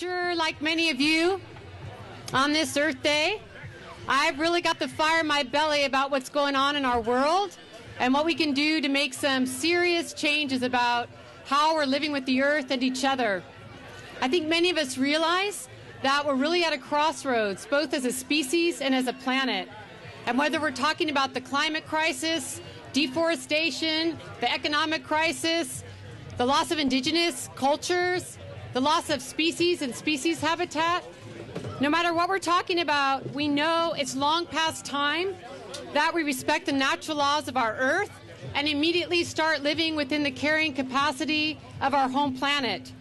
sure, like many of you, on this Earth Day, I've really got the fire in my belly about what's going on in our world and what we can do to make some serious changes about how we're living with the Earth and each other. I think many of us realize that we're really at a crossroads, both as a species and as a planet. And whether we're talking about the climate crisis, deforestation, the economic crisis, the loss of indigenous cultures, the loss of species and species habitat, no matter what we're talking about, we know it's long past time that we respect the natural laws of our Earth and immediately start living within the carrying capacity of our home planet.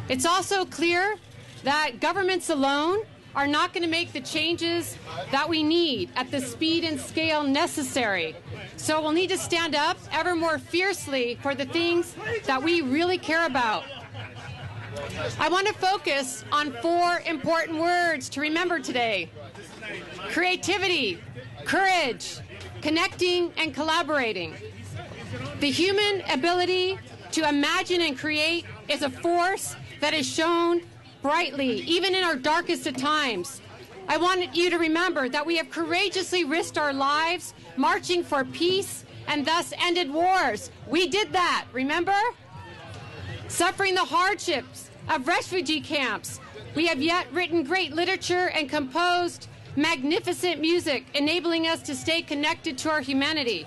It's also clear that governments alone are not going to make the changes that we need at the speed and scale necessary. So we'll need to stand up ever more fiercely for the things that we really care about. I want to focus on 4 important words to remember today: creativity, courage, connecting, and collaborating. The human ability to imagine and create is a force that is shown brightly, even in our darkest of times. I want you to remember that we have courageously risked our lives marching for peace and thus ended wars. We did that, remember? Suffering the hardships of refugee camps. We have yet written great literature and composed magnificent music, enabling us to stay connected to our humanity.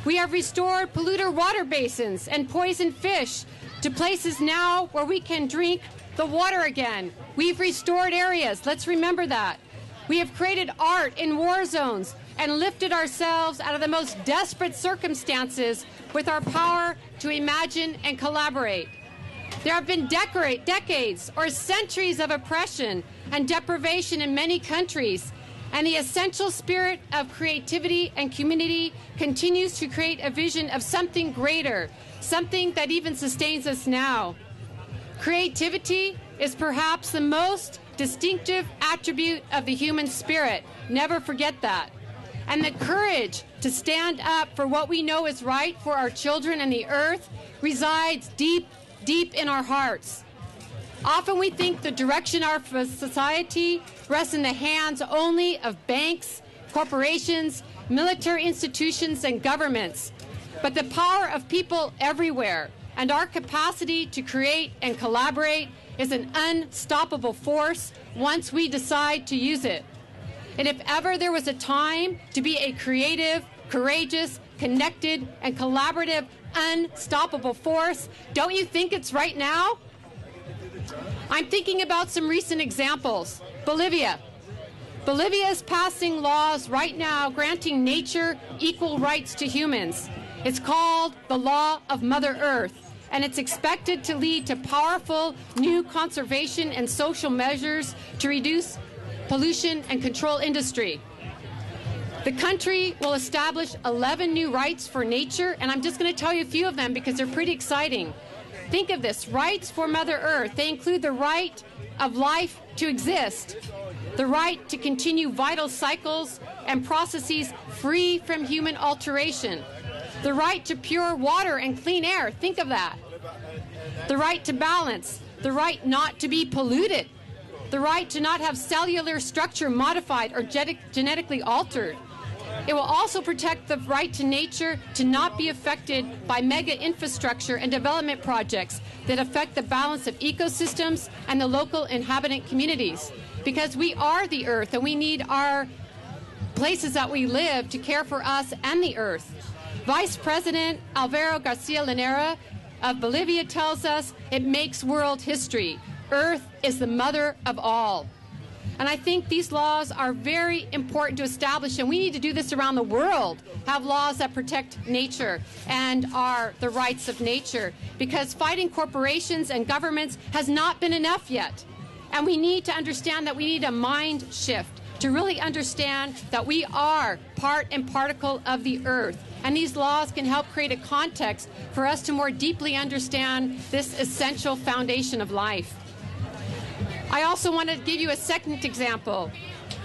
We have restored polluted water basins and poisoned fish to places now where we can drink the water again. We've restored areas. Let's remember that. We have created art in war zones and lifted ourselves out of the most desperate circumstances with our power to imagine and collaborate. There have been decades or centuries of oppression and deprivation in many countries, and the essential spirit of creativity and community continues to create a vision of something greater, something that even sustains us now. Creativity is perhaps the most distinctive attribute of the human spirit. Never forget that. And the courage to stand up for what we know is right for our children and the earth resides deep, deep in our hearts. Often we think the direction of our society rests in the hands only of banks, corporations, military institutions, and governments. But the power of people everywhere and our capacity to create and collaborate is an unstoppable force once we decide to use it. And if ever there was a time to be a creative, courageous, connected, and collaborative, unstoppable force, don't you think it's right now? I'm thinking about some recent examples. Bolivia. Bolivia is passing laws right now granting nature equal rights to humans. It's called the Law of Mother Earth, and it's expected to lead to powerful new conservation and social measures to reduce pollution and control industry. The country will establish 11 new rights for nature, and I'm just going to tell you a few of them because they're pretty exciting. Think of this, rights for Mother Earth. They include the right of life to exist, the right to continue vital cycles and processes free from human alteration, the right to pure water and clean air. Think of that. The right to balance, the right not to be polluted, the right to not have cellular structure modified or genetically altered. It will also protect the right to nature to not be affected by mega infrastructure and development projects that affect the balance of ecosystems and the local inhabitant communities. Because we are the earth and we need our places that we live to care for us and the earth. Vice President Alvaro Garcia Linera of Bolivia tells us it makes world history. Earth is the mother of all. And I think these laws are very important to establish, and we need to do this around the world, have laws that protect nature and are the rights of nature, because fighting corporations and governments has not been enough yet. And we need to understand that we need a mind shift to really understand that we are part and particle of the earth. And these laws can help create a context for us to more deeply understand this essential foundation of life. I also want to give you a second example.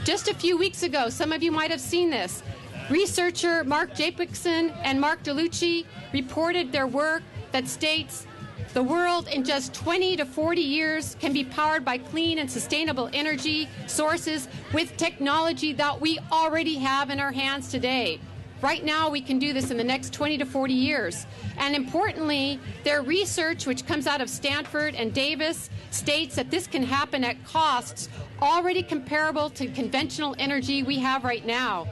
Just a few weeks ago, some of you might have seen this. Researcher Mark Jacobson and Mark DeLucci reported their work that states The world in just 20 to 40 years can be powered by clean and sustainable energy sources with technology that we already have in our hands today. Right now, we can do this in the next 20 to 40 years. And importantly, their research, which comes out of Stanford and Davis, states that this can happen at costs already comparable to conventional energy we have right now.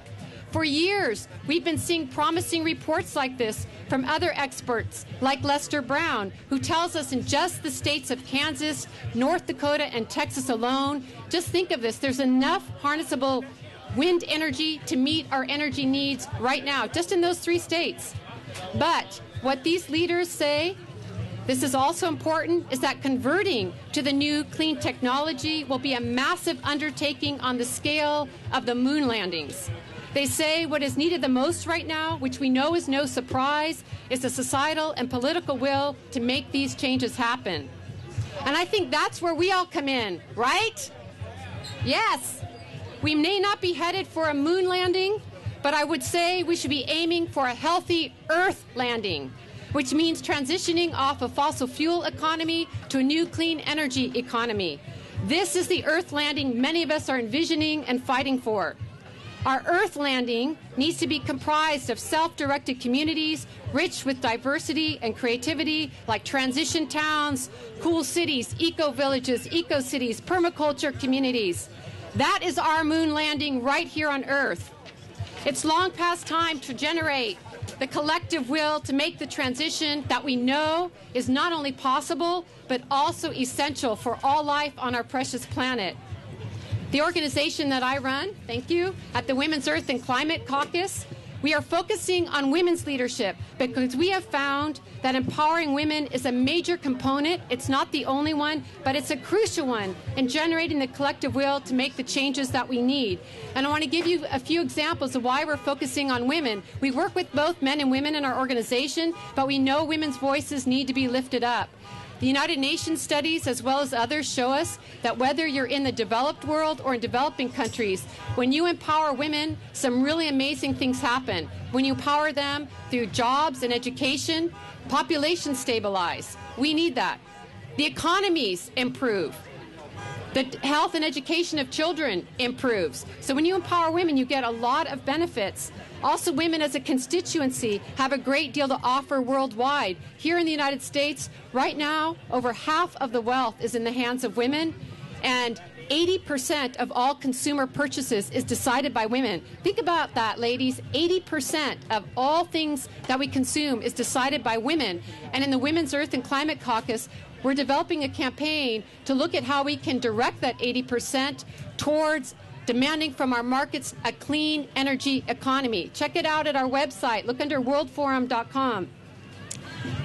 For years, we've been seeing promising reports like this from other experts, like Lester Brown, who tells us in just the states of Kansas, North Dakota, and Texas alone, just think of this, there's enough harnessable wind energy to meet our energy needs right now, just in those 3 states. But what these leaders say, this is also important, is that converting to the new clean technology will be a massive undertaking on the scale of the moon landings. They say what is needed the most right now, which we know is no surprise, is the societal and political will to make these changes happen. And I think that's where we all come in, right? Yes. We may not be headed for a moon landing, but I would say we should be aiming for a healthy Earth landing, which means transitioning off a fossil fuel economy to a new clean energy economy. This is the Earth landing many of us are envisioning and fighting for. Our Earth landing needs to be comprised of self-directed communities, rich with diversity and creativity, like transition towns, cool cities, eco-villages, eco-cities, permaculture communities. That is our moon landing right here on Earth. It's long past time to generate the collective will to make the transition that we know is not only possible, but also essential for all life on our precious planet. The organization that I run, thank you, at the Women's Earth and Climate Caucus, we are focusing on women's leadership because we have found that empowering women is a major component. It's not the only one, but it's a crucial one in generating the collective will to make the changes that we need. And I want to give you a few examples of why we're focusing on women. We work with both men and women in our organization, but we know women's voices need to be lifted up. The United Nations studies, as well as others, show us that whether you're in the developed world or in developing countries, when you empower women, some really amazing things happen. When you empower them through jobs and education, populations stabilize. We need that. The economies improve. The health and education of children improves. So when you empower women, you get a lot of benefits. Also, women as a constituency have a great deal to offer worldwide. Here in the United States, right now, over half of the wealth is in the hands of women, and 80% of all consumer purchases is decided by women. Think about that, ladies. 80% of all things that we consume is decided by women. And in the Women's Earth and Climate Caucus, we're developing a campaign to look at how we can direct that 80% towards demanding from our markets a clean energy economy. Check it out at our website. Look under worldforum.com.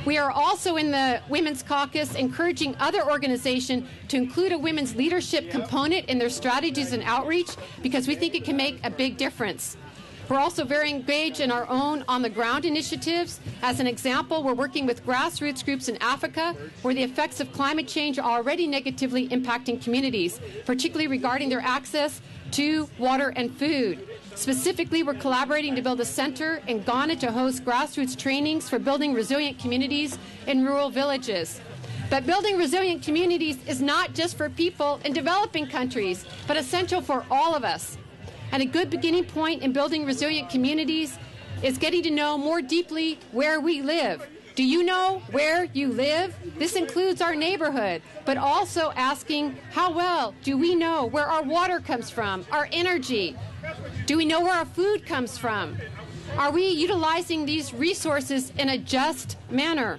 We are also in the Women's Caucus encouraging other organizations to include a women's leadership component in their strategies and outreach because we think it can make a big difference. We're also very engaged in our own on-the-ground initiatives. As an example, we're working with grassroots groups in Africa where the effects of climate change are already negatively impacting communities, particularly regarding their access to water and food. Specifically, we're collaborating to build a center in Ghana to host grassroots trainings for building resilient communities in rural villages. But building resilient communities is not just for people in developing countries, but essential for all of us. And a good beginning point in building resilient communities is getting to know more deeply where we live. Do you know where you live? This includes our neighborhood, but also asking how well do we know where our water comes from, our energy? Do we know where our food comes from? Are we utilizing these resources in a just manner?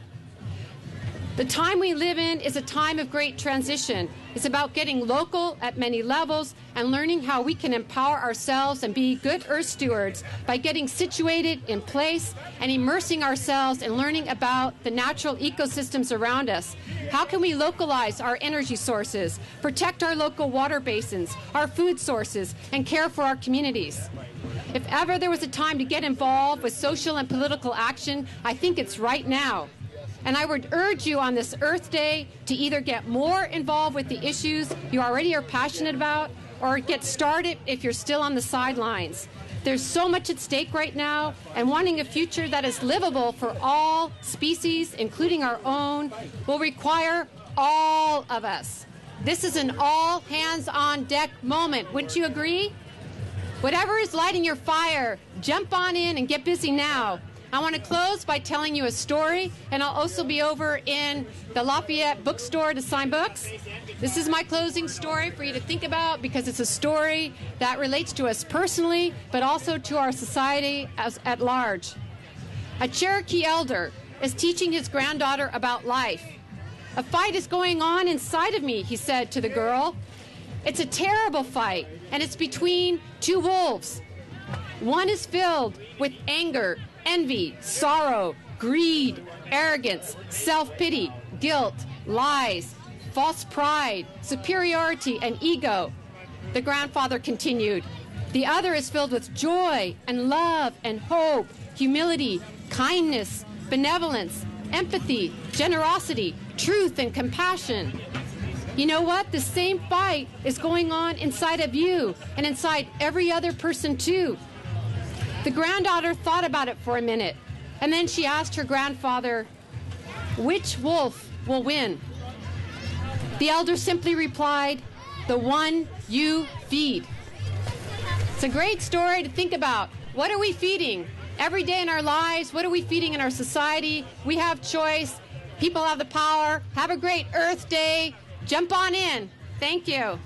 The time we live in is a time of great transition. It's about getting local at many levels and learning how we can empower ourselves and be good earth stewards by getting situated in place and immersing ourselves in learning about the natural ecosystems around us. How can we localize our energy sources, protect our local water basins, our food sources, and care for our communities? If ever there was a time to get involved with social and political action, I think it's right now. And I would urge you on this Earth Day to either get more involved with the issues you already are passionate about or get started if you're still on the sidelines. There's so much at stake right now, and wanting a future that is livable for all species, including our own, will require all of us. This is an all hands on deck moment. Wouldn't you agree? Whatever is lighting your fire, jump on in and get busy now. I want to close by telling you a story, and I'll also be over in the Lafayette bookstore to sign books. This is my closing story for you to think about, because it's a story that relates to us personally, but also to our society at large. A Cherokee elder is teaching his granddaughter about life. "A fight is going on inside of me," he said to the girl. "It's a terrible fight, and it's between two wolves. One is filled with anger, envy, sorrow, greed, arrogance, self-pity, guilt, lies, false pride, superiority, and ego." The grandfather continued. "The other is filled with joy and love and hope, humility, kindness, benevolence, empathy, generosity, truth, and compassion. You know what? The same fight is going on inside of you and inside every other person too." The granddaughter thought about it for a minute, and then she asked her grandfather, "Which wolf will win?" The elder simply replied, "The one you feed." It's a great story to think about. What are we feeding? Every day in our lives, what are we feeding in our society? We have choice. People have the power. Have a great Earth Day. Jump on in. Thank you.